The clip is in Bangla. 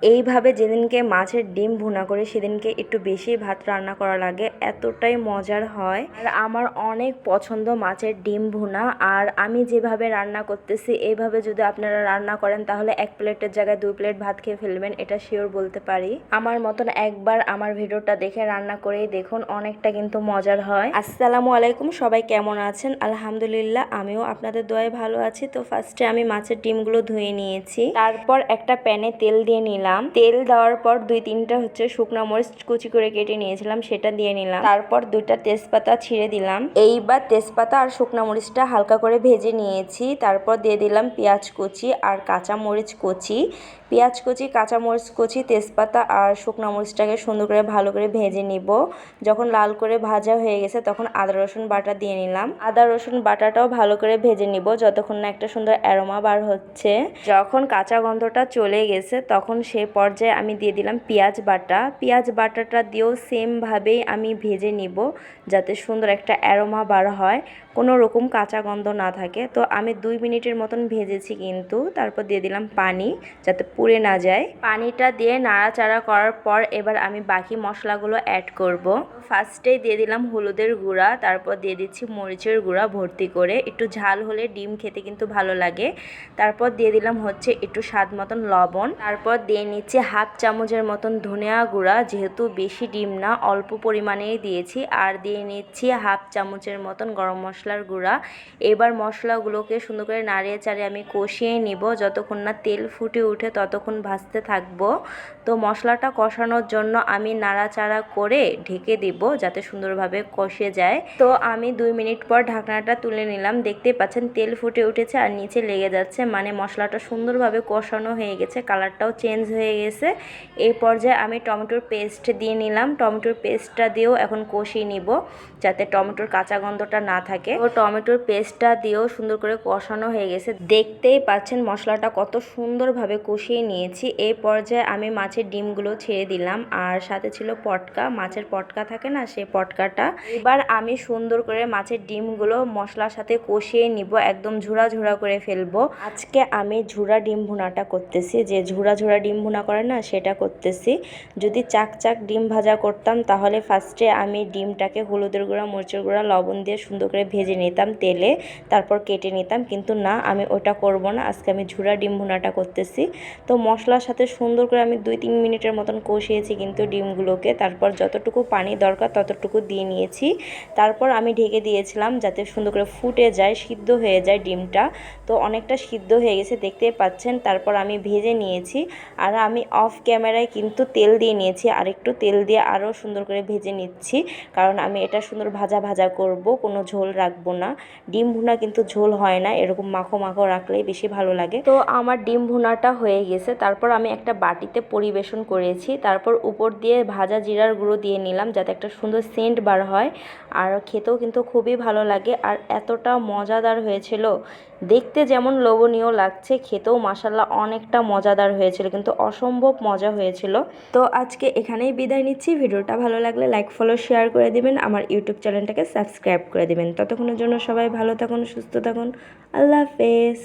এইভাবে যেদিনকে মাছের ডিম ভুনা করে সেদিনকে একটু বেশি ভাত রান্না করা লাগে, এতটাই মজার হয়। আর আমার অনেক পছন্দ মাছের ডিম ভুনা। আর আমি যেভাবে রান্না করতেছি এইভাবে যদি আপনারা রান্না করেন তাহলে এক প্লেটের জায়গায় 2 প্লেট ভাত খেয়ে ফেলবেন, এটা শিওর বলতে পারি। আমার মতন একবার আমার ভিডিওটা দেখে রান্না করেই দেখুন, অনেকটা কিন্তু মজার হয়। আসসালামু আলাইকুম, সবাই কেমন আছেন? আলহামদুলিল্লাহ, আমিও আপনাদের দোয়ায় ভালো আছি। তো ফার্স্টে আমি মাছের ডিমগুলো ধুয়ে নিয়েছি, তারপর একটা প্যানে তেল দিয়ে নিলাম। তেল দেওয়ার পর 2-3টা শুকনো মরিচ কুচি করে কেটে নিয়েছিলাম, সেটা দিয়ে নিলাম। তারপর 2টা তেজপাতা ছিঁড়ে দিলাম। এইবার তেজপাতা আর শুকনো মরিচটা হালকা করে ভেজে নিয়েছি। তারপর দিয়ে দিলাম পেঁয়াজ কুচি আর কাঁচা মরিচ কুচি। পেঁয়াজ কুচি, কাঁচা মরিচ কুচি, তেজপাতা আর শুকনো মরিচটাকে সুন্দর করে ভালো করে ভেজে নিব। যখন লাল করে ভাজা হয়ে গেছে তখন আদা রসুন বাটা দিয়ে নিলাম। আদা রসুন বাটাটাও ভালো করে ভেজে নিব যতক্ষণ না একটা সুন্দর অ্যারোমা বার হচ্ছে। যখন কাঁচা গন্ধটা চলে গেছে তখন সেই পর্যায়ে আমি দিয়ে দিলাম পেঁয়াজ বাটা। পেঁয়াজ বাটাটা দিয়েও সেমভাবেই আমি ভেজে নিব যাতে সুন্দর একটা অ্যারোমা বার হয়, কোনো রকম কাঁচা গন্ধ না থাকে। তো আমি 2 মিনিটের মতন ভেজেছি কিন্তু। তারপর দিয়ে দিলাম পানি যাতে পুড়ে না যায়। পানিটা দিয়ে নাড়াচাড়া করার পর এবার আমি বাকি মশলাগুলো অ্যাড করব। ফার্স্টেই দিয়ে দিলাম হলুদের গুঁড়া, তারপর দিয়ে দিচ্ছি মরিচের গুঁড়া ভর্তি করে। একটু ঝাল হলে ডিম খেতে কিন্তু ভালো লাগে। তারপর দিয়ে দিলাম একটু স্বাদ মতন লবণ। তারপর দিয়ে নিচ্ছি হাফ চামচের মতন ধনিয়া গুঁড়া, যেহেতু বেশি ডিম না অল্প পরিমাণেই দিয়েছি। আর দিয়ে নিচ্ছি হাফ চামচের মতন গরম মশলার গুঁড়া। এবার মশলাগুলোকে সুন্দর করে নাড়িয়ে চাড়িয়ে আমি কষিয়ে নিব যতক্ষণ না তেল ফুটে উঠে, ততক্ষণ ভাজতে থাকবো। তো মশলাটা কষানোর জন্য আমি নাড়াচাড়া করে ঢেকে দিব যাতে সুন্দরভাবে কষে যায়। তো আমি 2 মিনিট পর ঢাকনাটা তুলে নিলাম। দেখতে পাচ্ছেন তেল ফুটে উঠেছে আর নিচে লেগে যাচ্ছে, মানে মশলাটা সুন্দরভাবে কষানো হয়ে গেছে, কালারটাও চেঞ্জ হয়ে গেছে। এই পর্যায়ে আমি টমেটোর পেস্ট দিয়ে নিলাম। টমেটোর পেস্টটা দিয়েও এখন কষিয়ে নিব যাতে টমেটোর কাঁচা গন্ধটা না থাকে। তো টমেটোর পেস্টটা দিয়েও সুন্দর করে কষানো হয়ে গেছে। দেখতেই পাচ্ছেন মশলাটা কত সুন্দরভাবে কষিয়ে নিয়েছি। এই পর্যায়ে আমি মাছের ডিমগুলো ছেড়ে দিলাম, আর সাথে ছিল পটকা, মাছের পটকা থাকে না, সেই পটকাটা। এবার আমি সুন্দর করে মাছের ডিমগুলো মশলার সাথে কষিয়ে নিব, একদম ঝুরা ঝুরা করে ফেলবো। আজকে আমি ঝুরা ডিম ভুনাটা করতেছি, যে ঝুরা ঝুরা ডিম ভুনা করে না সেটা করতেছি। যদি চাক চাক ডিম ভাজা করতাম তাহলে ফার্স্টে আমি ডিমটাকে হলুদের গুঁড়া, মরিচের গুঁড়া, লবণ দিয়ে সুন্দর করে ভেজে নিতাম তেলে, তারপর কেটে নিতাম। কিন্তু না, আমি ওটা করব না, আজকে আমি ঝুরা ডিম ভুনাটা করতেছি। তো মশলার সাথে সুন্দর করে আমি 2-3 মিনিটের মতন কষিয়েছি কিন্তু ডিমগুলোকে। তারপর যতটুকু পানি দরকার ততটুকু দিয়ে নিয়েছি। তারপর আমি ঢেকে দিয়েছিলাম যাতে সুন্দর করে ফুটে যায়, সিদ্ধ হয়ে যায় ডিমটা। তো অনেকটা সিদ্ধ হয়ে গেছে দেখতেই পাচ্ছেন। তারপর আমি ভেজে নিয়েছি, আর আমি অফ ক্যামেরায় কিন্তু তেল দিয়ে নিয়েছি, আর একটু তেল দিয়ে আরও সুন্দর করে ভেজে নিচ্ছি, কারণ আমি এটা সুন্দর ভাজা ভাজা করব, কোনো ঝোল রাখবো না। ডিম ভুনা কিন্তু ঝোল হয় না, এরকম মাখো মাখো রাখলেই বেশি ভালো লাগে। তো আমার ডিম ভুনাটা হয়ে গেছে। তারপর আমি একটা বাটিতে পরিবেশন করেছি। তারপর উপর দিয়ে ভাজা জিরার গুঁড়ো দিয়ে নিলাম যাতে একটা সুন্দর সেন্ট বার হয়, আর খেতেও কিন্তু খুবই ভালো লাগে। আর এতটা মজাদার হয়েছিল, দেখতে যেমন লোভনীয় লাগছে, খেতেও মাশাল্লাহ অনেকটা মজাদার হয়েছিল, কিন্তু অসম্ভব মজা হয়েছিল। তো আজকে এখানেই বিদায় নিচ্ছি। ভিডিওটা ভালো লাগলে লাইক, ফলো, শেয়ার করে দিবেন। আমার ইউটিউব চ্যানেলটাকে সাবস্ক্রাইব করে দিবেন। ততক্ষণের জন্য সবাই ভালো থাকুন, সুস্থ থাকুন। আল্লাহ হাফেজ।